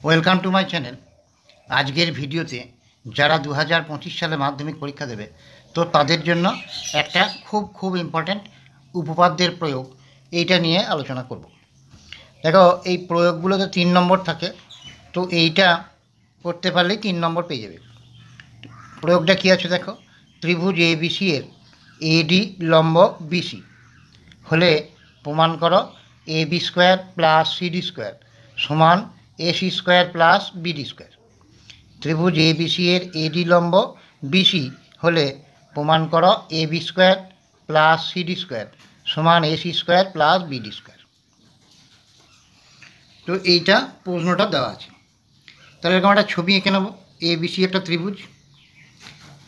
Welcome to my channel. আজকের ভিডিওতে যারা 2025 সালে মাধ্যমিক পরীক্ষা দেবে তো তাদের জন্য একটা খুব ইম্পর্ট্যান্ট উপপাদ্যের প্রয়োগ এইটা নিয়ে আলোচনা করব। দেখো, এই প্রয়োগগুলোতে 3 নম্বর থাকে, তো এইটা করতে পারলেই 3 নম্বর পেয়ে যাবে। প্রয়োগটা কী আছে দেখো, ত্রিভুজ ABC এর AD লম্ব BC হলে প্রমাণ করো AB square plus CD square সমান AC square plus BD square. ত্রিভুজ ABC এর AD লম্ব BC হলে প্রমাণ করো AB square plus CD square সমান AC square plus BD square. তো এইটা প্রশ্নটা দেওয়া আছে। তাহলে এরকম একটা ছবি এঁকে নেব। ABC একটা ত্রিভুজ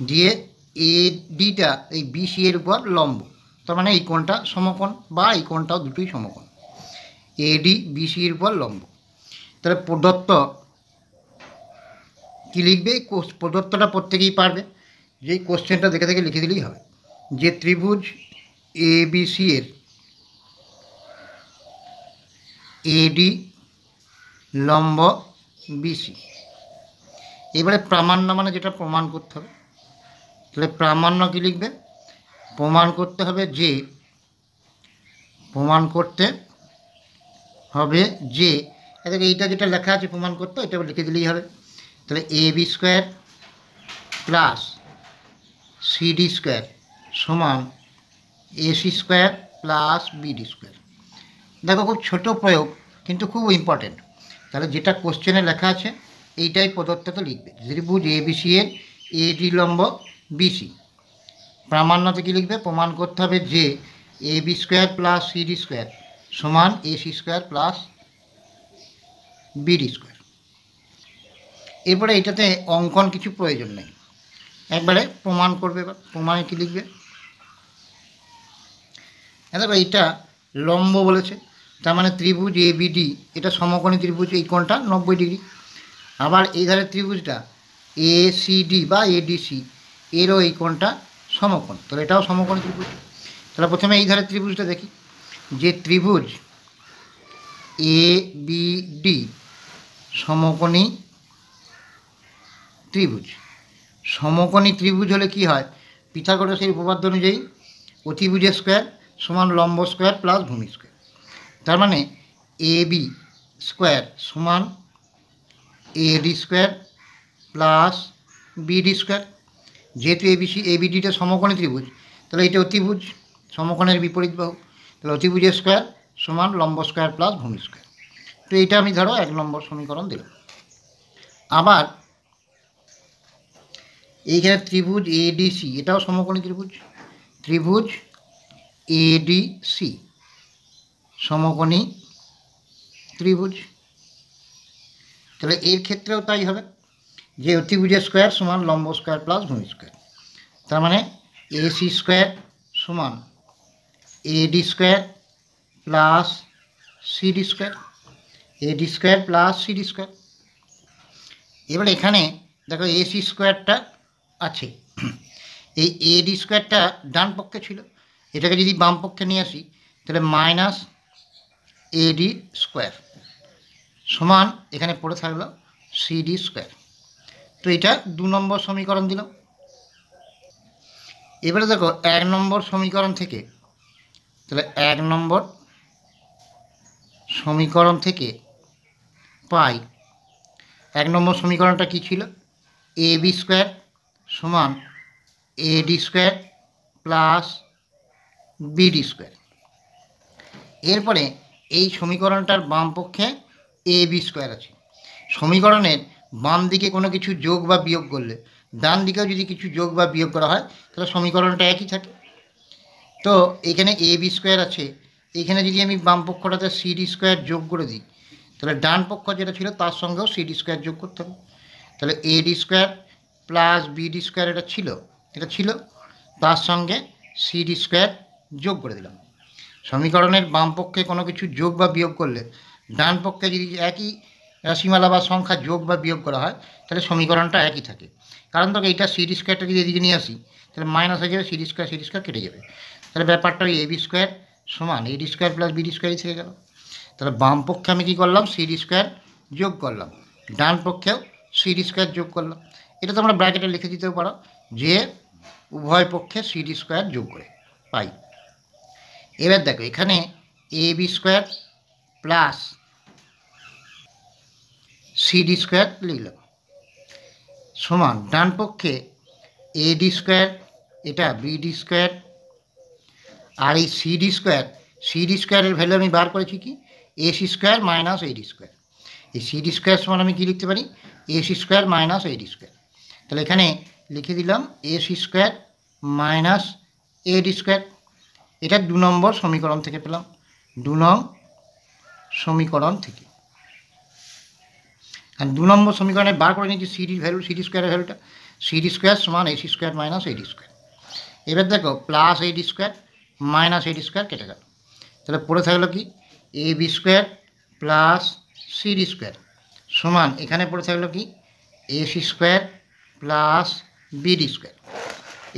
দিয়ে ADটা এই BC এর উপর লম্ব, তার মানে এই কোণটা সমকোণ বা এই কোণটাও দুটোই সমকোণ। AD BC এর উপর লম্ব। তাহলে প্রদত্ত কী লিখবে? প্রদত্তটা প্রত্যেকেই পারবে, যেই কোশ্চেনটা দেখে দেখে লিখে দিলেই হবে যে ত্রিভুজ ABC এর AD লম্ব BC। এবারে প্রামাণ্য মানে যেটা প্রমাণ করতে হবে। তাহলে প্রামাণ্য কী লিখবে? প্রমাণ করতে হবে যে এইটা যেটা লেখা আছে প্রমাণ করতে, এটা লিখে দিলেই হবে। তাহলে AB square plus CD square সমান AC square plus BD square. দেখো, খুব ছোট প্রয়োগ কিন্তু খুব ইম্পর্টেন্ট। তাহলে যেটা কোশ্চেনে লেখা আছে এইটাই প্রদত্ততে লিখবে। ত্রিভুজ ABC এর AD লম্ব BC। প্রামাণ্যতে কী লিখবে? প্রমাণ করতে হবে যে AB square plus CD square সমান AC square plus BD square. এরপরে এটাতে অঙ্কন কিছু প্রয়োজন নেই, একবারে প্রমাণ করবে। এবার প্রমাণে কী লিখবে? দেখো, এইটা লম্ব বলেছে, তার মানে ত্রিভুজ ABD এটা সমকোণী ত্রিভুজ, এই কোণটা 90 ডিগ্রি। আবার এই ধারের ত্রিভুজটা ACD বা ADC এরও এই কোণটা সমকোণ, তাহলে এটাও সমকোণী ত্রিভুজ। তাহলে প্রথমে এই ধারের ত্রিভুজটা দেখি, যে ত্রিভুজ ABD সমকোণী ত্রিভুজ। সমকোণী ত্রিভুজ হলে কি হয়? পিথাগোরাসের উপপাদ্য অনুযায়ী অতিভুজের স্কোয়ার সমান লম্ব স্কোয়ার প্লাস ভূমি স্কোয়ার। তার মানে AB স্কোয়ার সমান AD square plus BD square. যেহেতু ABDটা সমকোণী ত্রিভুজ, তাহলে এটা অতিভুজ, সমকোণের বিপরীত বাহু, তাহলে অতিভুজের স্কোয়ার সমান লম্ব স্কোয়ার প্লাস ভূমি স্কোয়ার। তো এইটা আমি ধরো 1 নম্বর সমীকরণ দিলাম। আবার এইখানে ত্রিভুজ ADC এটাও সমকোণী ত্রিভুজ। ত্রিভুজ ADC সমকোণী ত্রিভুজ। তাহলে এর ক্ষেত্রেও তাই হবে, যে অতিভুজের স্কোয়ার সমান লম্ব স্কোয়ার প্লাস ভূমি স্কোয়ার। তার মানে AC স্কোয়ার সমান AD square plus CD square, AD square plus CD square. এবার এখানে দেখো AC স্কোয়ারটা আছে, এই AD স্কোয়ারটা ডান পক্ষে ছিল, এটাকে যদি বাম পক্ষে নিয়ে আসি তাহলে মাইনাস AD স্কোয়ার সমান এখানে পড়ে থাকলো CD স্কোয়ার। তো এটা 2 নম্বর সমীকরণ দিলাম। এবারে দেখো 1 নম্বর সমীকরণ থেকে, তাহলে 1 নম্বর সমীকরণ থেকে পাই, 1 নম্বর সমীকরণটা কী ছিল? AB স্কোয়ার সমান AD square plus BD square. এরপরে এই সমীকরণটার বাম পক্ষে AB স্কোয়ার আছে। সমীকরণের বাম দিকে কোনো কিছু যোগ বা বিয়োগ করলে ডান দিকেও যদি কিছু যোগ বা বিয়োগ করা হয় তাহলে সমীকরণটা একই থাকে। তো এখানে AB স্কোয়ার আছে, এখানে যদি আমি বাম পক্ষটাতে CD স্কোয়ার যোগ করে দিই তাহলে ডান পক্ষ যেটা ছিল তার সঙ্গেও CD স্কোয়ার যোগ করতে হবে। তাহলে AD square plus BD square এটা ছিল, তার সঙ্গে CD স্কোয়ার যোগ করে দিলাম। সমীকরণের বাম পক্ষে কোনো কিছু যোগ বা বিয়োগ করলে ডান পক্ষে যদি একই রাশিমালা বা সংখ্যা যোগ বা বিয়োগ করা হয় তাহলে সমীকরণটা একই থাকে। কারণ তোকে এইটা CD স্কোয়ারটা যদি এদিকে নিয়ে আসি তাহলে মাইনাস হয়ে যাবে, CD স্কোয়ার কেটে যাবে। তাহলে ব্যাপারটা ওই AB স্কোয়ার সমান AD স্কোয়ার প্লাস BD স্কোয়ারই থেকে গেল। তাহলে বাম পক্ষে আমি কী করলাম? CD স্কোয়ার যোগ করলাম, ডান পক্ষেও সিডি স্কোয়ার যোগ করলাম। এটা তোমরা ব্র্যাকেটে লিখে দিতেও পারো যে উভয় পক্ষে সিডি স্কোয়ার যোগ করে পাই। এবার দেখো এখানে A B square plus CD square লিখলাম সমান ডান পক্ষে এ ডি স্কোয়ার, এটা বিডি স্কোয়ার, আর এই সিডি স্কোয়ারের ভ্যালু আমি বার করেছি কি AC square minus AD square. এই সিডি স্কোয়ার সমান আমি কী লিখতে পারি AC square minus AD square. তাহলে এখানে লিখে দিলাম AC square minus AD square. এটা 2 নম্বর সমীকরণ থেকে পেলাম, 2 নং সমীকরণ থেকে। আর 2 নম্বর সমীকরণে বার করে নিয়েছি সিডির ভ্যালু, সিডি স্কোয়ারের ভ্যালুটা সিডি স্কোয়ার সমান AC square minus AD square. এবার দেখো plus AD square minus AD square কেটে গেল, তাহলে পড়ে থাকলো কি A B square plus CD square সমান এখানে পড়ে থাকলো কি AC square plus BD square.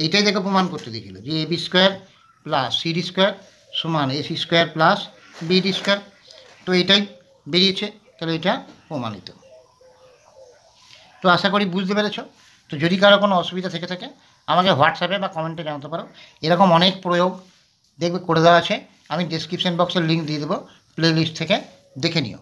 এইটাই দেখো প্রমাণ করতে দেখিল যে A B square plus CD square সমান AC square plus BD square. তো এটাই বেরিয়েছে, তাহলে এটা প্রমাণিত। তো আশা করি বুঝতে পেরেছ। তো যদি কারো কোনো অসুবিধা থেকে থাকে আমাকে হোয়াটসঅ্যাপে বা কমেন্টে জানাতে পারো। এরকম অনেক প্রয়োগ দেখবে করে দেওয়া আছে, আমি ডেসক্রিপশন বক্সের লিঙ্ক দিয়ে দেবো, প্লে লিস্ট থেকে দেখে নিও।